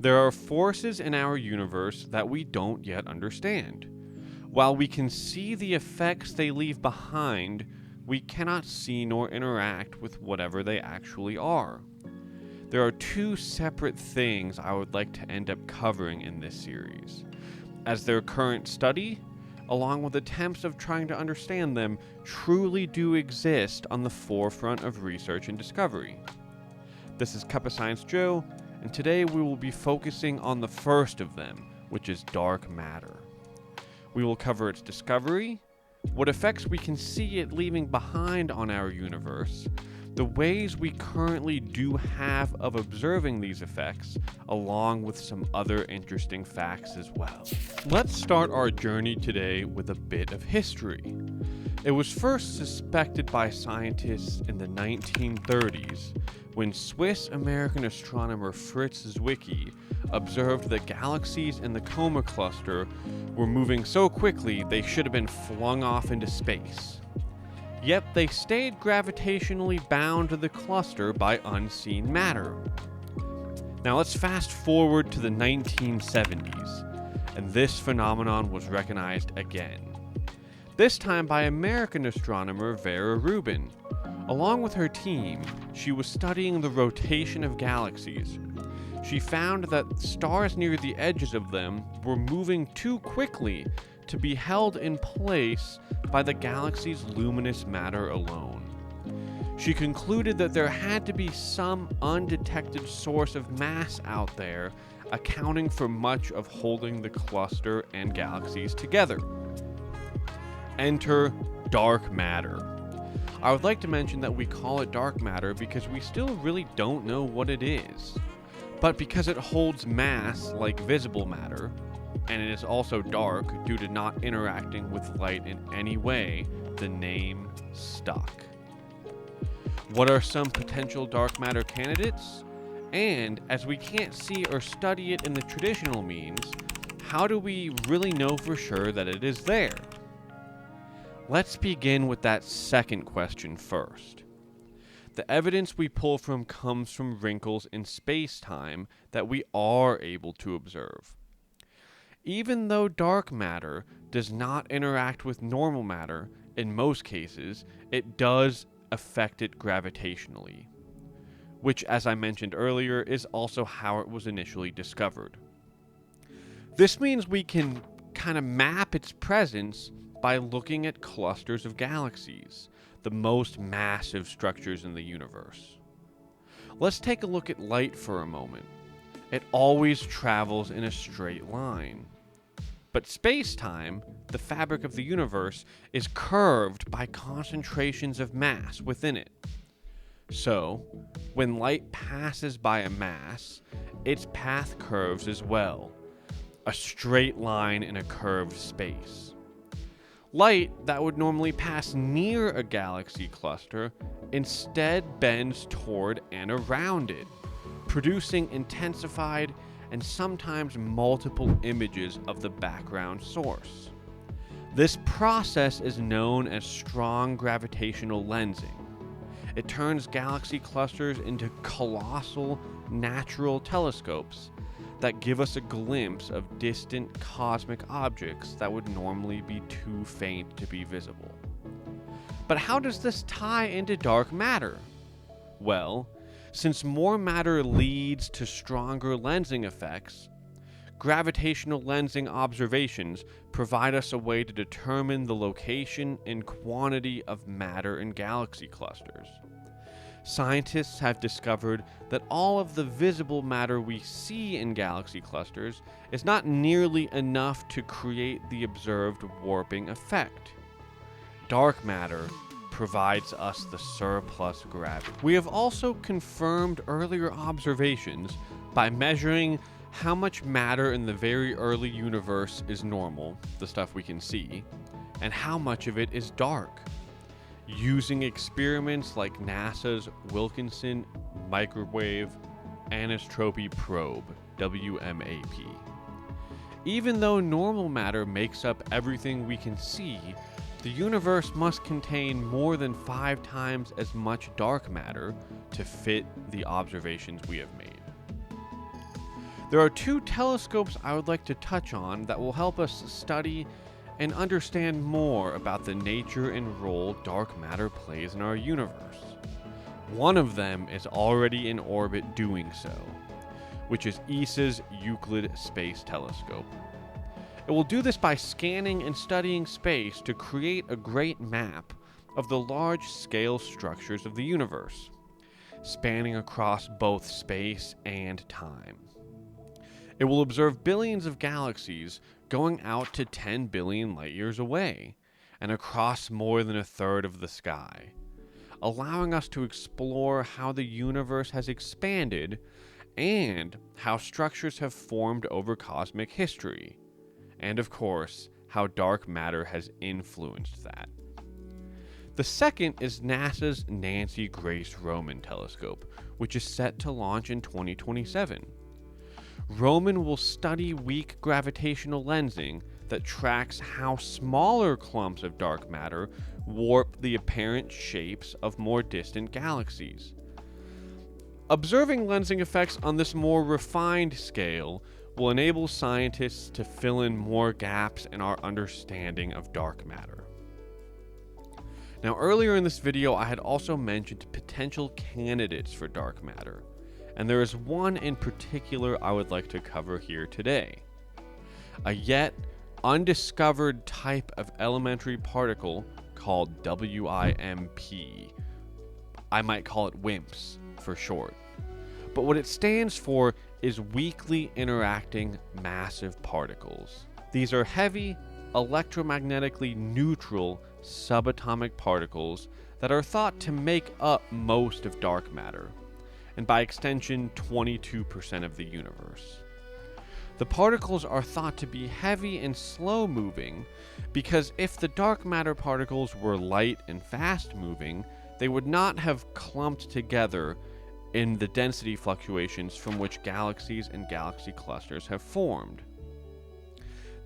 There are forces in our universe that we don't yet understand. While we can see the effects they leave behind, we cannot see nor interact with whatever they actually are. There are two separate things I would like to end up covering in this series, as their current study, along with attempts of trying to understand them, truly do exist on the forefront of research and discovery. This is Cup of Science Joe, and today we will be focusing on the first of them, which is dark matter. We will cover its discovery, what effects we can see it leaving behind on our universe, the ways we currently do have of observing these effects, along with some other interesting facts as well. Let's start our journey today with a bit of history. It was first suspected by scientists in the 1930s when Swiss-American astronomer Fritz Zwicky observed that galaxies in the Coma cluster were moving so quickly they should have been flung off into space. Yet they stayed gravitationally bound to the cluster by unseen matter. Now let's fast forward to the 1970s, and this phenomenon was recognized again. This time by American astronomer Vera Rubin. Along with her team, she was studying the rotation of galaxies. She found that stars near the edges of them were moving too quickly to be held in place by the galaxy's luminous matter alone. She concluded that there had to be some undetected source of mass out there accounting for much of holding the cluster and galaxies together. Enter dark matter. I would like to mention that we call it dark matter because we still really don't know what it is. But because it holds mass like visible matter, and it is also dark due to not interacting with light in any way, the name stuck. What are some potential dark matter candidates? And as we can't see or study it in the traditional means, how do we really know for sure that it is there? Let's begin with that second question first. The evidence we pull from comes from wrinkles in space-time that we are able to observe. Even though dark matter does not interact with normal matter, in most cases, it does affect it gravitationally, which, as I mentioned earlier, is also how it was initially discovered. This means we can kind of map its presence by looking at clusters of galaxies, the most massive structures in the universe. Let's take a look at light for a moment. It always travels in a straight line. But space-time, the fabric of the universe, is curved by concentrations of mass within it. So, when light passes by a mass, its path curves as well, a straight line in a curved space. Light that would normally pass near a galaxy cluster instead bends toward and around it, producing intensified and sometimes multiple images of the background source. This process is known as strong gravitational lensing. It turns galaxy clusters into colossal natural telescopes that give us a glimpse of distant cosmic objects that would normally be too faint to be visible. But how does this tie into dark matter? Well, since more matter leads to stronger lensing effects, gravitational lensing observations provide us a way to determine the location and quantity of matter in galaxy clusters. Scientists have discovered that all of the visible matter we see in galaxy clusters is not nearly enough to create the observed warping effect. Dark matter provides us the surplus gravity. We have also confirmed earlier observations by measuring how much matter in the very early universe is normal, the stuff we can see, and how much of it is dark, using experiments like NASA's Wilkinson Microwave Anisotropy Probe, WMAP. Even though normal matter makes up everything we can see, the universe must contain more than 5 times as much dark matter to fit the observations we have made. There are two telescopes I would like to touch on that will help us study and understand more about the nature and role dark matter plays in our universe. One of them is already in orbit doing so, which is ESA's Euclid Space Telescope. It will do this by scanning and studying space to create a great map of the large-scale structures of the universe, spanning across both space and time. It will observe billions of galaxies going out to 10 billion light years away and across more than a third of the sky, allowing us to explore how the universe has expanded and how structures have formed over cosmic history, and of course, how dark matter has influenced that. The second is NASA's Nancy Grace Roman telescope, which is set to launch in 2027. Roman will study weak gravitational lensing that tracks how smaller clumps of dark matter warp the apparent shapes of more distant galaxies. Observing lensing effects on this more refined scale will enable scientists to fill in more gaps in our understanding of dark matter. Now, earlier in this video, I had also mentioned potential candidates for dark matter, and there is one in particular I would like to cover here today. A yet undiscovered type of elementary particle called WIMP. I might call it WIMPS for short. But what it stands for is weakly interacting massive particles. These are heavy, electromagnetically neutral subatomic particles that are thought to make up most of dark matter, and by extension 22% of the universe. The particles are thought to be heavy and slow moving because if the dark matter particles were light and fast moving, they would not have clumped together in the density fluctuations from which galaxies and galaxy clusters have formed.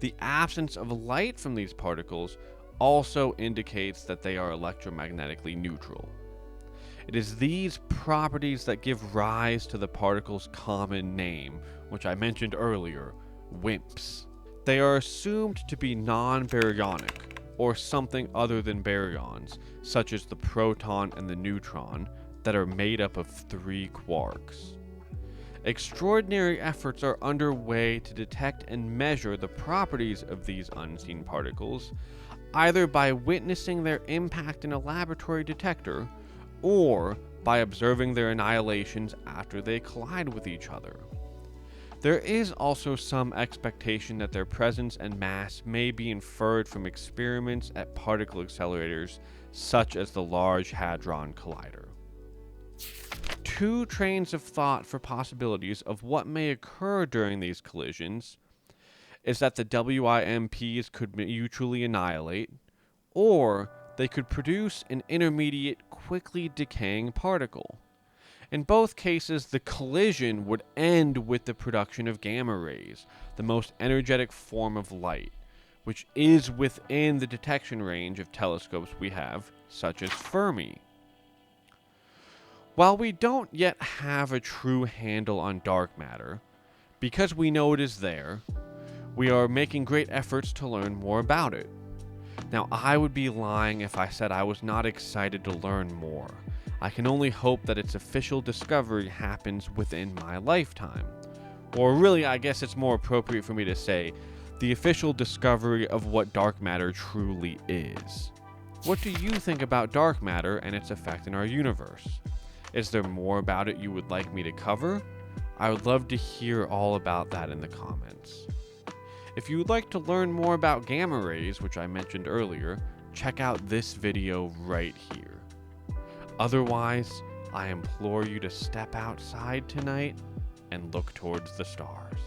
The absence of light from these particles also indicates that they are electromagnetically neutral. It is these properties that give rise to the particle's common name, which I mentioned earlier, WIMPs. They are assumed to be non-baryonic, or something other than baryons, such as the proton and the neutron, that are made up of 3 quarks. Extraordinary efforts are underway to detect and measure the properties of these unseen particles, either by witnessing their impact in a laboratory detector, or by observing their annihilations after they collide with each other. There is also some expectation that their presence and mass may be inferred from experiments at particle accelerators such as the Large Hadron Collider. 2 trains of thought for possibilities of what may occur during these collisions is that the WIMPs could mutually annihilate, or they could produce an intermediate, quickly decaying particle. In both cases, the collision would end with the production of gamma rays, the most energetic form of light, which is within the detection range of telescopes we have, such as Fermi. While we don't yet have a true handle on dark matter, because we know it is there, we are making great efforts to learn more about it. Now, I would be lying if I said I was not excited to learn more. I can only hope that its official discovery happens within my lifetime. Or really, I guess it's more appropriate for me to say, the official discovery of what dark matter truly is. What do you think about dark matter and its effect in our universe? Is there more about it you would like me to cover? I would love to hear all about that in the comments. If you would like to learn more about gamma rays, which I mentioned earlier, check out this video right here. Otherwise, I implore you to step outside tonight and look towards the stars.